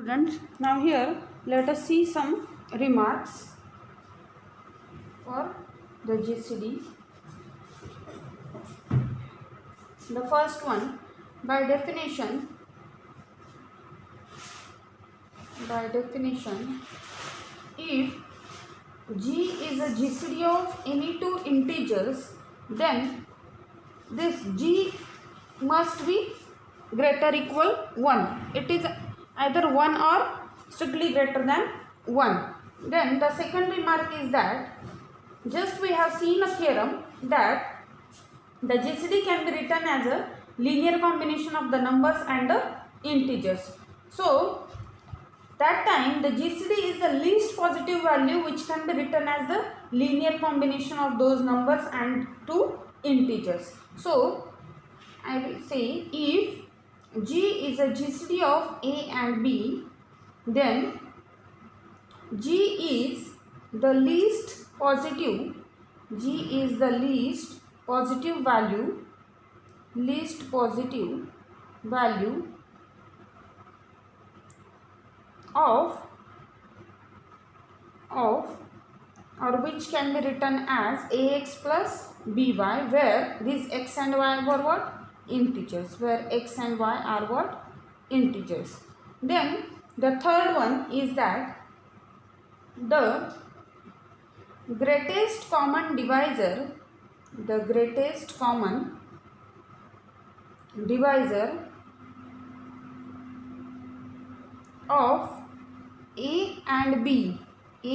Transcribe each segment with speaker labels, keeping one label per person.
Speaker 1: Students, now here let us see some remarks for the GCD. The first one, by definition, if G is a GCD of any two integers, then this G must be greater or equal 1. It is either 1 or strictly greater than 1. Then the second remark is that just we have seen a theorem that the GCD can be written as a linear combination of the numbers and the integers. So that time the GCD is the least positive value which can be written as the linear combination of those numbers and two integers. So I will say if G is a GCD of A and B, then G is the least positive value of or which can be written as AX plus BY, where these X and Y were what? Integers, where X and Y are what? Integers. Then the third one is that the greatest common divisor of A and B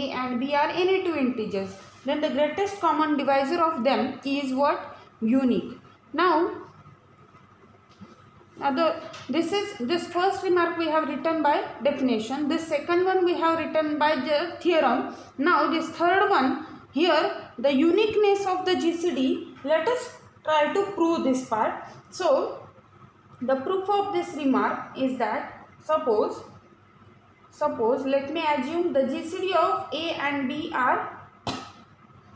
Speaker 1: are any two integers, then the greatest common divisor of them is what? Unique. Now this first remark we have written by definition, this second one we have written by the theorem. Now this third one, here the uniqueness of the GCD, let us try to prove this part. So the proof of this remark is that suppose let me assume the GCD of A and B are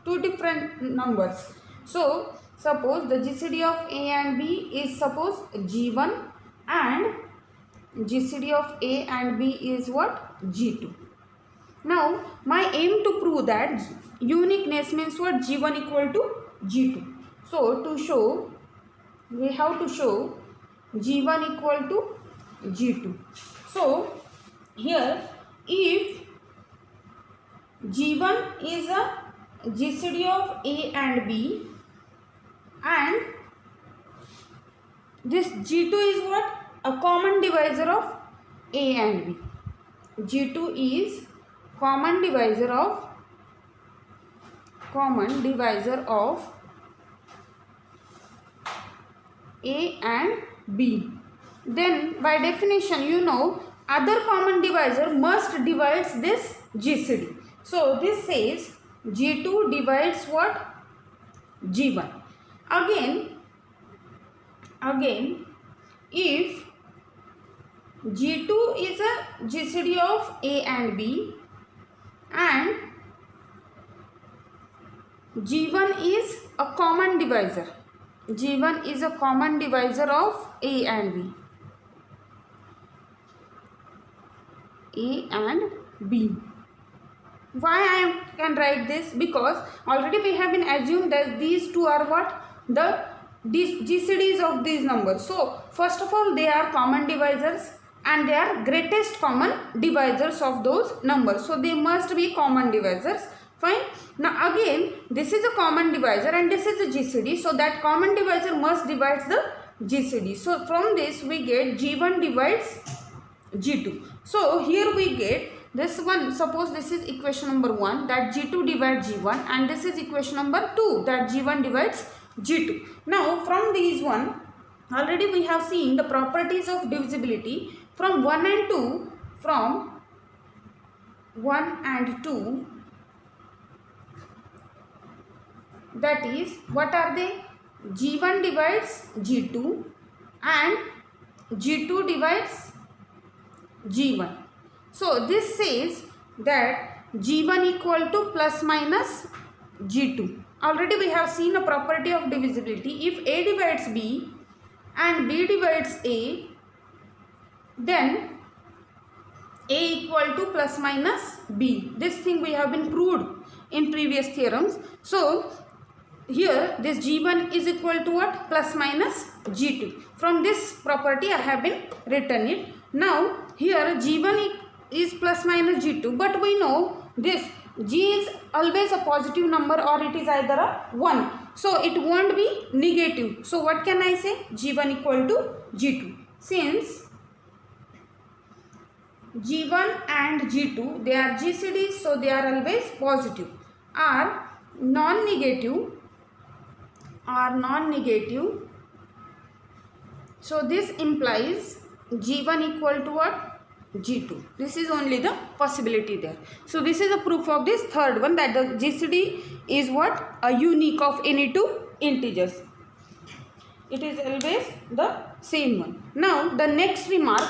Speaker 1: two different numbers. So suppose the GCD of A and B is suppose G1 and GCD of A and B is what? G2. Now my aim to prove that uniqueness means what? G1 equal to G2. So to show, we have to show G1 equal to G2. So here if G1 is a GCD of A and B, and this G2 is what? A common divisor of A and B. G2 is common divisor of A and B. Then by definition, you know, other common divisor must divides this GCD. So this says G2 divides what? G1. Again, if G2 is a GCD of A and B and G1 is a common divisor, G1 is a common divisor of A and B. Why I can write this? Because already we have been assumed that these two are what? These GCDs of these numbers. So first of all, they are common divisors and they are greatest common divisors of those numbers. So they must be common divisors. Fine. Now again, this is a common divisor and this is a GCD. So that common divisor must divide the GCD. So from this we get G1 divides G2. So here we get this one. Suppose this is equation number 1, that G2 divides G1, and this is equation number 2, that G1 divides G2. Now from these one, already we have seen the properties of divisibility from 1 and 2. From 1 and 2, that is, what are they? G1 divides G2 and G2 divides G1. So this says that G1 equal to plus minus G2. Already we have seen a property of divisibility. If A divides B and B divides A, then A equal to plus minus B. This thing we have been proved in previous theorems. So here this G1 is equal to what? Plus minus G2. From this property I have been written it. Now here G1 is plus minus G2, but we know this G is always a positive number, or it is either a 1. So it won't be negative. So what can I say? G1 equal to G2. Since G1 and G2, they are GCDs, so they are always positive. Are non-negative, so this implies G1 equal to what? G2. This is only the possibility there. So this is a proof of this third one, that the GCD is what? A unique of any two integers. It is always the same one. Now the next remark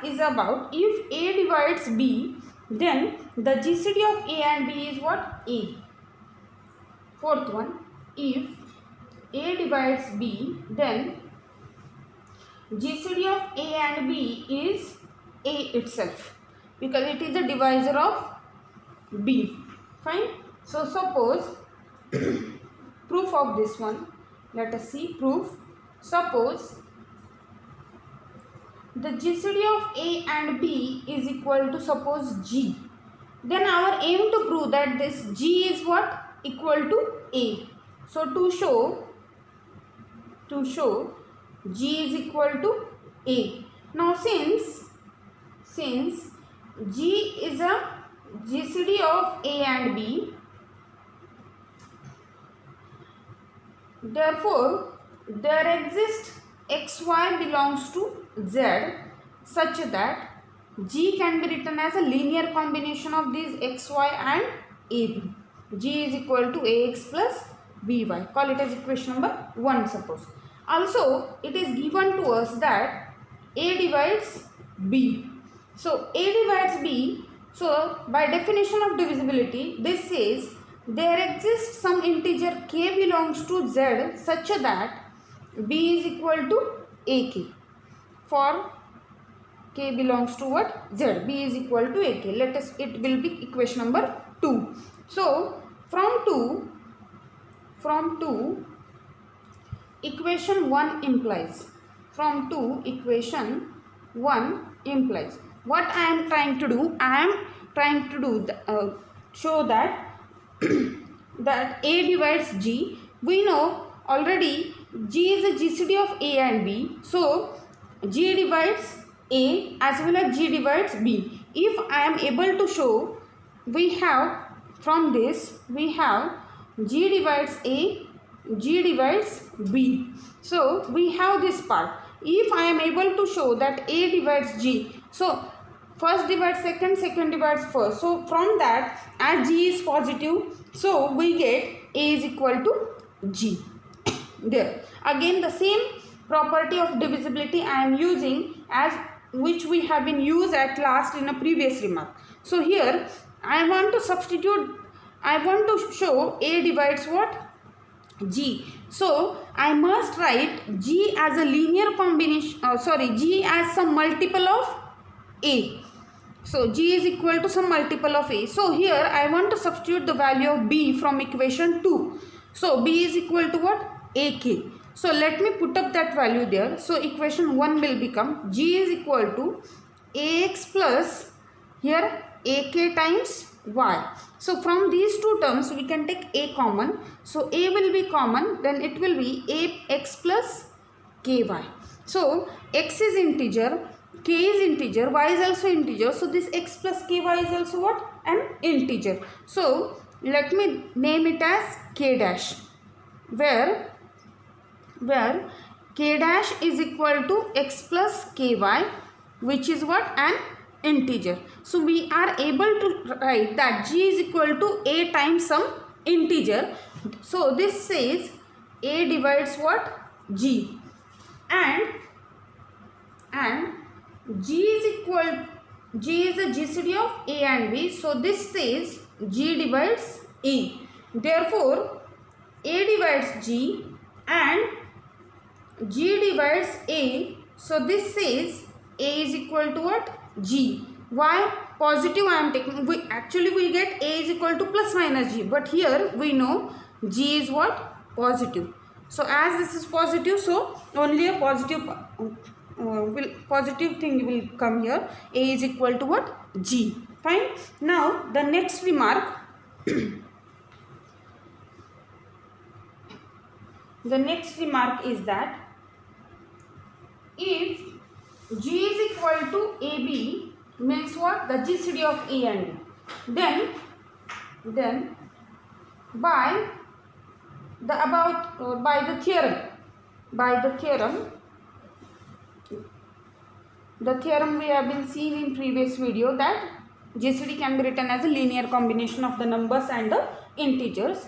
Speaker 1: is about if A divides B, then the GCD of A and B is what? A. Fourth one, if A divides B, then GCD of A and B is A itself, because it is a divisor of B. Fine. So suppose proof of this one, let us see proof. Suppose the GCD of A and B is equal to, suppose, G. Then our aim to prove that this G is what? Equal to A. So to show G is equal to A. Now since G is a GCD of A and B, therefore there exists XY belongs to Z such that G can be written as a linear combination of these XY and AB. G is equal to AX plus BY. Call it as equation number 1, suppose. Also, it is given to us that A divides B. So, A divides B. So, by definition of divisibility, this says there exists some integer k belongs to Z such that B is equal to AK. For k belongs to what? Z. B is equal to AK. It will be equation number 2. So, from 2, equation 1 implies. From 2, equation 1 implies. What I am trying to do? I am trying to show that that A divides G. We know already G is a GCD of A and B. So, G divides A as well as G divides B. If I am able to show, we have from this, we have G divides A, G divides B. So, we have this part. If I am able to show that A divides G, so first divides second, second divides first. So, from that, as G is positive, so we get A is equal to G. There. Again, the same property of divisibility I am using as which we have been used at last in a previous remark. So, here I want to show A divides what? G. So, I must write G as a linear combination, G as some multiple of A. So, G is equal to some multiple of A. So, here I want to substitute the value of B from equation 2. So, B is equal to what? AK. So, let me put up that value there. So, equation 1 will become G is equal to AX plus here AK times Y. So, from these two terms we can take A common. So, A will be common, then it will be AX plus KY. So, X is integer, K is integer, Y is also integer. So, this X plus KY is also what? An integer. So, let me name it as K dash, where K dash is equal to X plus KY, which is what? An integer. So, we are able to write that G is equal to A times some integer. So, this says A divides what? G. And G is the GCD of A and B. So, this says G divides A. Therefore, A divides G and G divides A. So this says A is equal to what? G. Why? Positive I am taking. We get A is equal to plus minus G. But here we know G is what? Positive. So as this is positive, so only a positive positive thing will come here. A is equal to what? G. Fine. Now the next remark. The next remark is that if G is equal to AB means what? The GCD of A and B. Then by the theorem we have been seeing in previous video that GCD can be written as a linear combination of the numbers and the integers.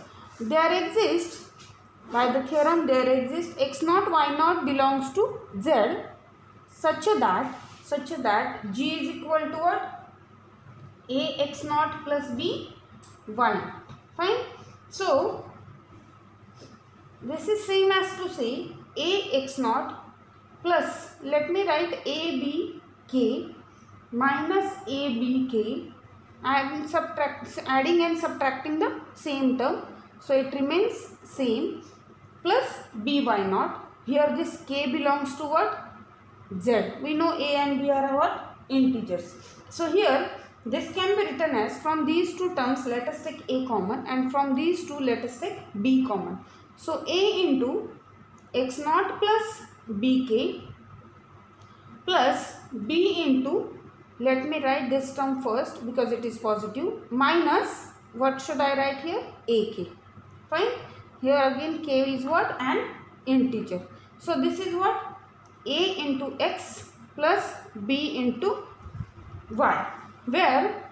Speaker 1: By the theorem there exists x naught y naught belongs to Z such that G is equal to what? A x naught plus B y. Fine. So this is same as to say A x naught plus, let me write A B k minus A B k. I am adding and subtracting the same term, so it remains same, plus B y naught. Here this k belongs to what? Z. We know A and B are what? Integers. So here this can be written as, from these two terms let us take A common, and from these two let us take B common. So A into x naught plus bk plus B into, let me write this term first because it is positive, minus, what should I write here? AK. Fine. Here again k is what? An integer. So this is what? A into x plus B into y, where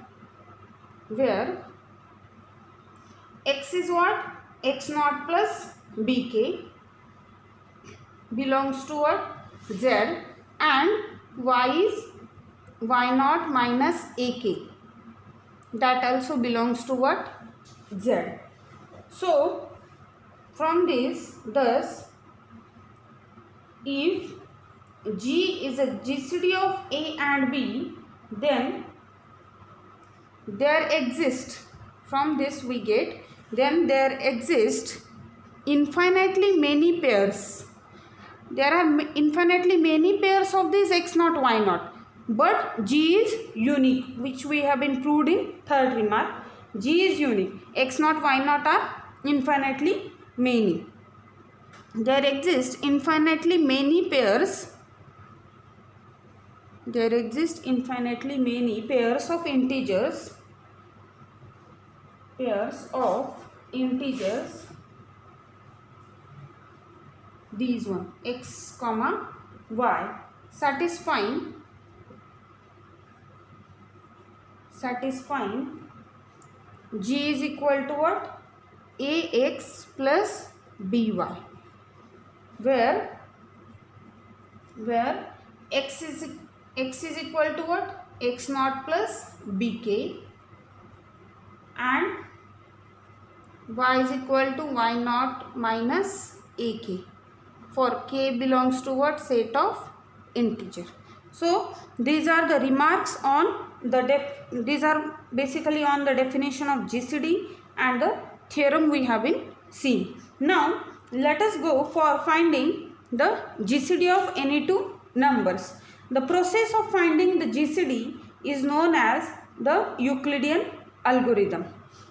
Speaker 1: x is what? X naught plus bk belongs to what? Z, and y is y naught minus ak, that also belongs to what? Z. So from this, thus if G is a GCD of A and B, then there exist, from this we get, then there exist infinitely many pairs. There are infinitely many pairs of this x naught y naught, but G is unique, which we have been proved in third remark. G is unique. X naught y naught are infinitely many. There exist infinitely many pairs. There exist infinitely many pairs of integers. These one, x comma y, satisfying G is equal to what? Ax plus by, where x is equal to what? X naught plus bk, and y is equal to y naught minus ak, for k belongs to what? Set of integer. So these are the remarks on these are basically on the definition of GCD and the theorem we have been seeing. Now let us go for finding the GCD of any two numbers. The process of finding the GCD is known as the Euclidean algorithm.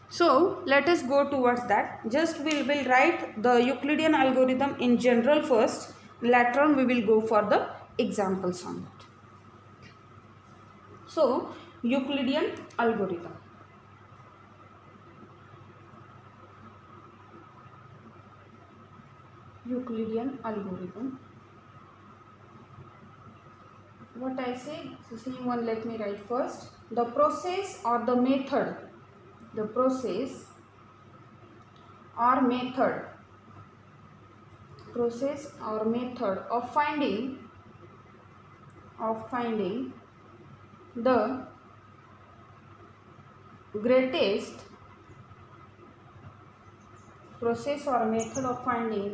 Speaker 1: So let us go towards that. Just we will write the Euclidean algorithm in general first. Later on we will go for the examples on it. So Euclidean algorithm. Euclidean algorithm. What I say? So same one, let me write first. The process or the method. The process or method of finding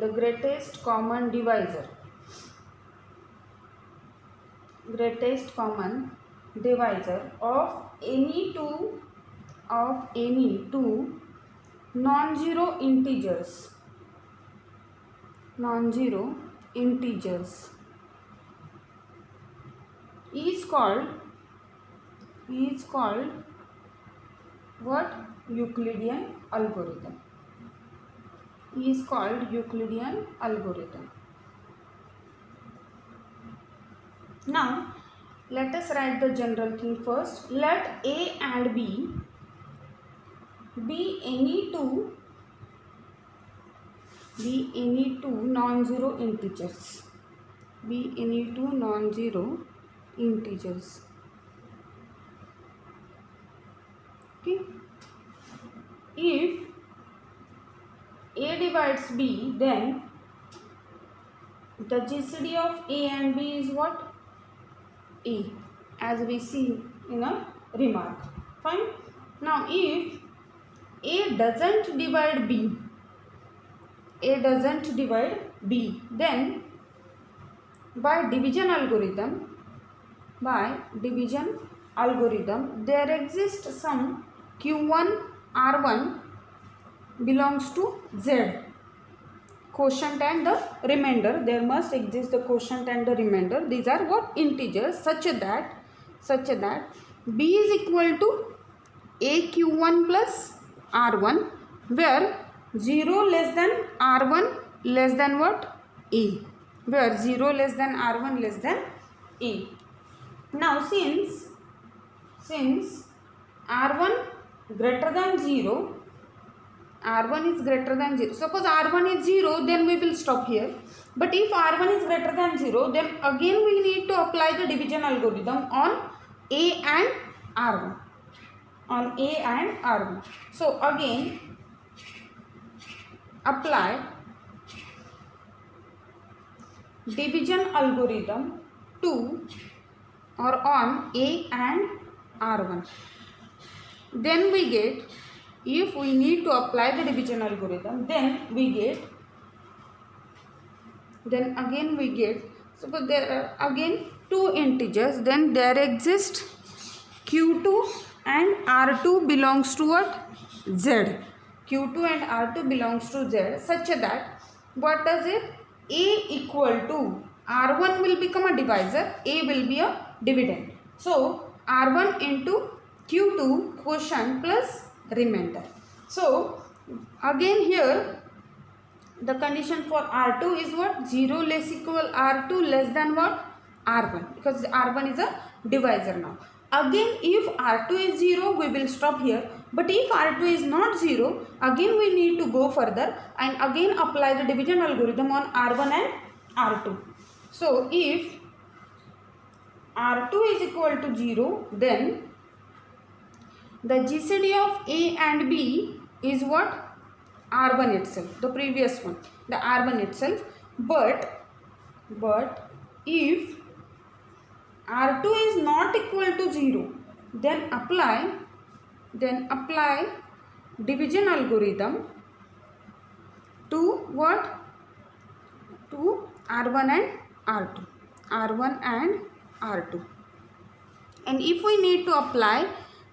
Speaker 1: the greatest common divisor. greatest common divisor of any two non-zero integers is called what? Euclidean algorithm. Is called Euclidean algorithm. Now let us write the general thing first. Let A and B be any two non-zero integers. Okay. If A divides B, then the GCD of A and B is what? A, as we see in a remark. Fine. Now if A doesn't divide B, then by division algorithm there exists some Q1 R1 belongs to Z, quotient and the remainder. There must exist the quotient and the remainder. These are what? Integers, such that B is equal to AQ1 plus R1, where 0 less than R1 less than what? A, where 0 less than R1 less than A. Now since R1 greater than 0, R1 is greater than 0. Suppose R1 is 0, then we will stop here. But if R1 is greater than 0, then again we need to apply the division algorithm on A and R1. So again apply division algorithm on A and R1. Then we get, if we need to apply the division algorithm, then again we get, suppose there are again two integers, then there exists Q2 and R2 belongs to what? Z. Q2 and R2 belongs to Z, such that what does it? A equal to R1 will become a divisor, A will be a dividend. So R1 into Q2 quotient plus remainder. So again here the condition for R2 is what? 0 less equal R2 less than what? R1, because R1 is a divisor now. Again if R2 is 0, we will stop here. But if R2 is not 0, again we need to go further and again apply the division algorithm on R1 and R2. So if R2 is equal to 0, then the GCD of A and B is what? R1 itself, the previous one, the R1 itself. But if R2 is not equal to 0, then apply division algorithm to what? To R1 and R2. And if we need to apply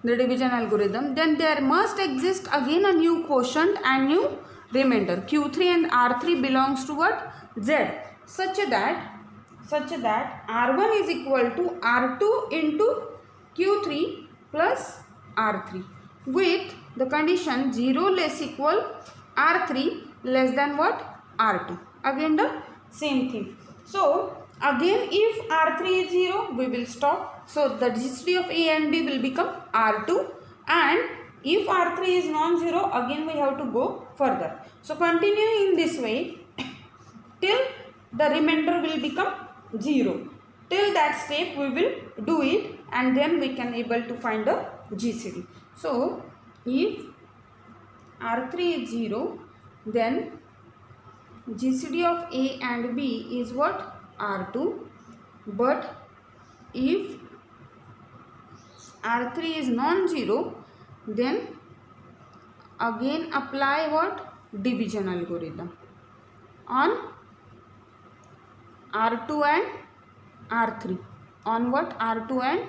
Speaker 1: the division algorithm, then there must exist again a new quotient and new remainder. Q3 and R3 belongs to what? Z, such that R1 is equal to R2 into Q3 plus R3 with the condition 0 less equal R3 less than what? R2. Again the same thing. So again if R3 is 0, we will stop. So the GCD of A and B will become R2, and if R3 is non-zero, again we have to go further. So continue in this way till the remainder will become 0. Till that step we will do it, and then we can able to find the GCD. So if R3 is 0, then GCD of A and B is what? R2. But if R3 is non-zero, then again apply what? Division algorithm on R2 and R3. on what? R2 and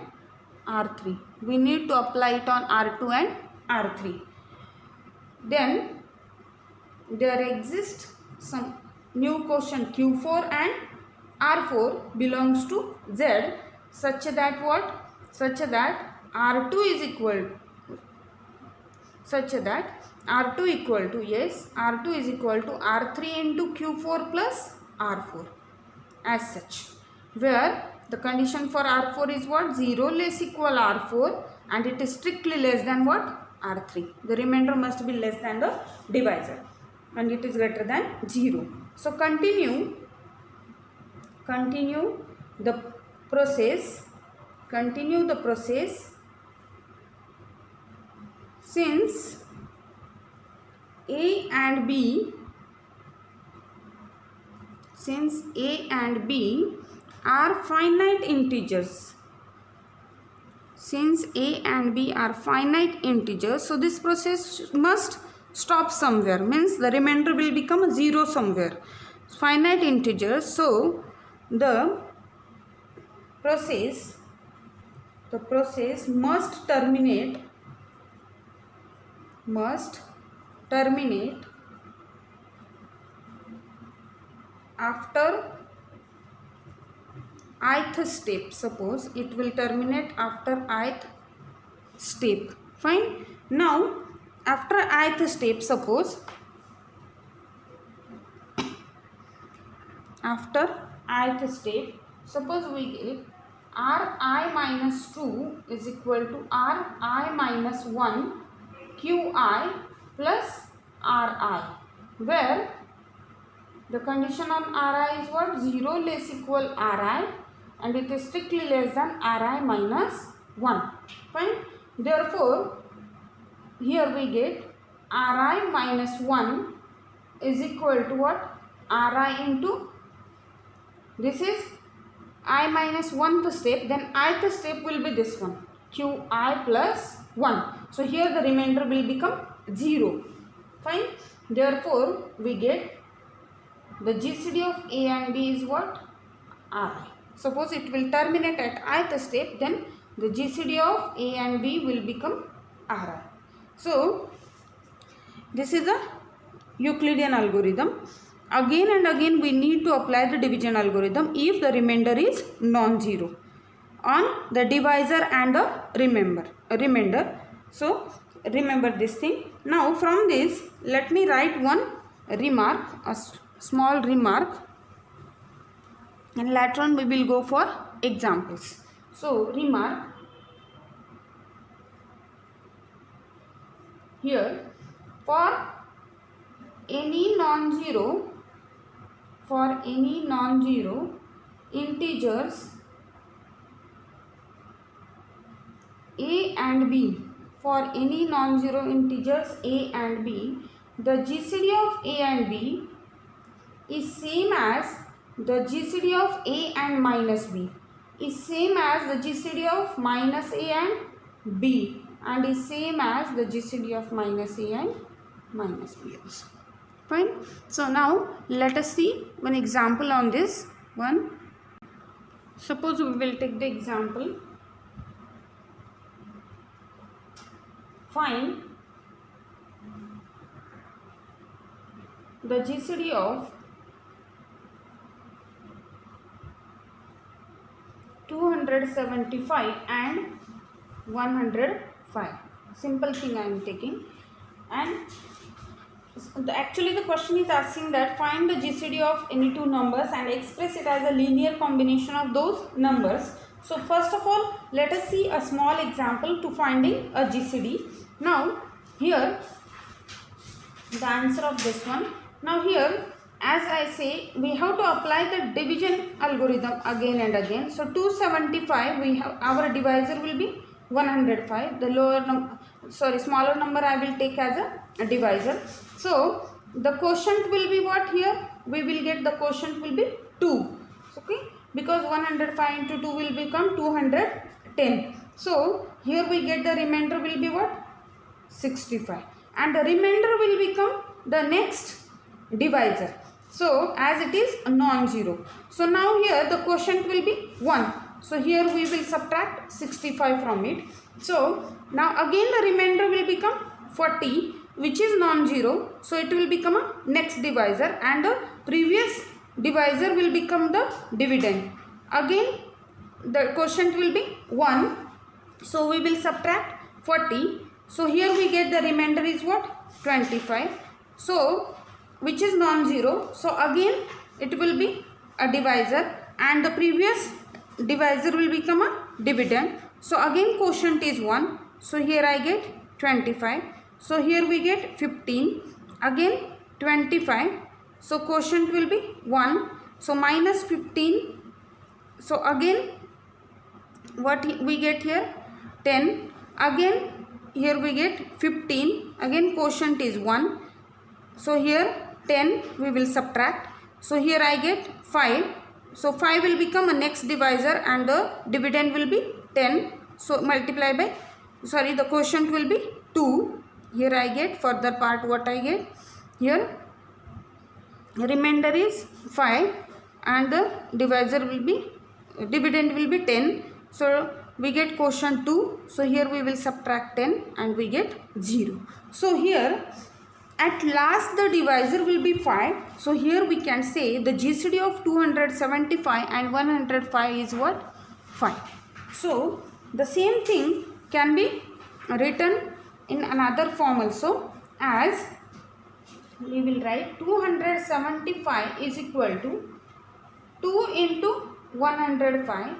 Speaker 1: R3. We need to apply it on R2 and R3. Then there exists some new quotient Q4 and R4 belongs to Z, such that what? Such that R2 is equal, such that R2 equal to, yes, R2 is equal to R3 into Q4 plus R4 as such, where the condition for R4 is what? 0 less equal R4, and it is strictly less than what? R3. The remainder must be less than the divisor, and it is greater than 0. So continue the process, since A and B are finite integers. Since A and B are finite integers, so this process must stop somewhere, means the remainder will become 0 somewhere. Finite integers, so the process must terminate after ith step. Suppose it will terminate after ith step. Fine. Now after ith step, suppose after ith step, suppose we get Ri minus 2 is equal to Ri minus 1 Qi plus Ri, where the condition on Ri is what? 0 less equal Ri, and it is strictly less than Ri minus 1. Fine. Therefore, here we get Ri minus 1 is equal to what? Ri into, this is I minus 1th step, then ith step will be this one, Qi plus 1. So here the remainder will become 0. Fine. Therefore, we get the GCD of A and B is what? Ri. Suppose it will terminate at ith step, then the GCD of A and B will become Ri. So this is a Euclidean algorithm. Again and again we need to apply the division algorithm if the remainder is non-zero on the divisor and the remainder. So remember this thing. Now from this, let me write one remark, a small remark, and later on we will go for examples. So remark here, for any non-zero integers A and B, for any non-zero integers A and B, the GCD of A and B is same as the GCD of A and minus B, is same as the GCD of minus A and B, and is same as the GCD of minus A and minus B also. Fine. So now let us see one example on this one. Suppose we will take the example. Find the GCD of 275 and 105. Simple thing I am taking, and actually the question is asking that find the GCD of any two numbers and express it as a linear combination of those numbers. So first of all, let us see a small example to finding a GCD. Now here the answer of this one. Now here, as I say, we have to apply the division algorithm again and again. So 275, we have our divisor will be 105. The smaller number I will take as a divisor. So the quotient will be what here? We will get the quotient will be 2. Okay, because 105 into 2 will become 210. So here we get the remainder will be what? 65, and the remainder will become the next divisor. So as it is non-zero, so now here the quotient will be 1. So here we will subtract 65 from it. So now again the remainder will become 40, which is non-zero. So it will become a next divisor, and the previous divisor will become the dividend. Again the quotient will be 1. So we will subtract 40. So here we get the remainder is what? 25. So which is non-zero. So again it will be a divisor, and the previous divisor will become a dividend. So again quotient is 1. So here I get 25. So here we get 15. Again 25. So quotient will be 1. So minus 15. So again what we get here? 10. Again here we get 15. Again quotient is 1. So here 10 we will subtract. So here I get 5. So 5 will become a next divisor, and the dividend will be 10. So multiply by, sorry, the quotient will be 2. Here I get further part what I get here. Remainder is 5, and the divisor will be, dividend will be 10. So we get quotient 2. So here we will subtract 10 and we get 0. So here at last the divisor will be 5. So here we can say the GCD of 275 and 105 is what? 5. So the same thing can be written in another form also, as we will write 275 is equal to 2 into 105,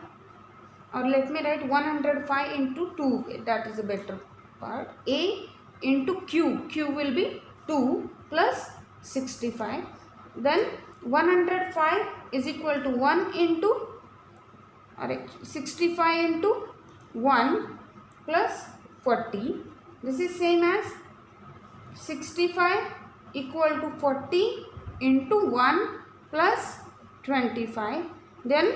Speaker 1: or let me write 105 into 2, that is a better part. A into Q, Q will be 2 plus 65. Then 105 is equal to 1 into 65 into 1 plus 40. This is same as 65 equal to 40 into 1 plus 25. Then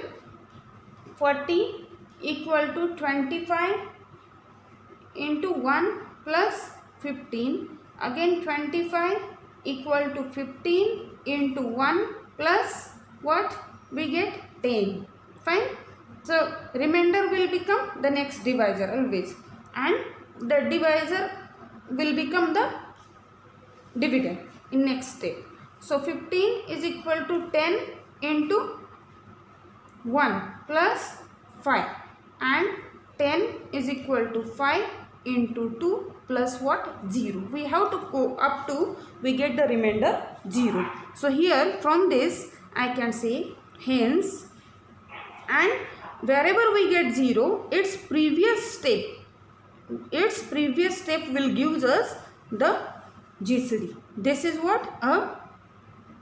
Speaker 1: 40 equal to 25 into 1 plus 15. Again 25 equal to 15 into 1 plus what? We get 10. Fine. So remainder will become the next divisor always, and the divisor will become the dividend in next step. So 15 is equal to 10 into 1 plus 5, and 10 is equal to 5 into 2 plus what? 0. We have to go up to we get the remainder 0. So here from this I can say hence, and wherever we get 0, its previous step will give us the GCD. This is what?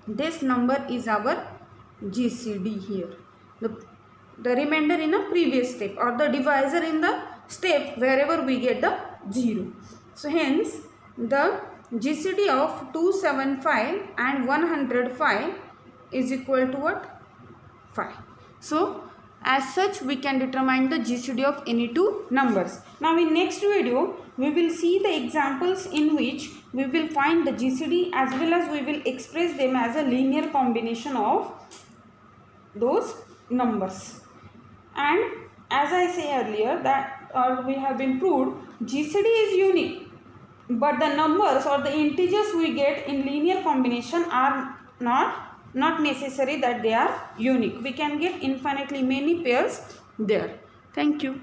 Speaker 1: This number is our GCD here. The remainder in a previous step, or the divisor in the step wherever we get the 0. So hence the GCD of 275 and 105 is equal to what? 5. So as such we can determine the GCD of any two numbers. Now in next video we will see the examples in which we will find the GCD, as well as we will express them as a linear combination of those numbers. And as I say earlier that, or we have been proved, GCD is unique, but the numbers or the integers we get in linear combination are not necessary that they are unique. We can get infinitely many pairs there. Thank you.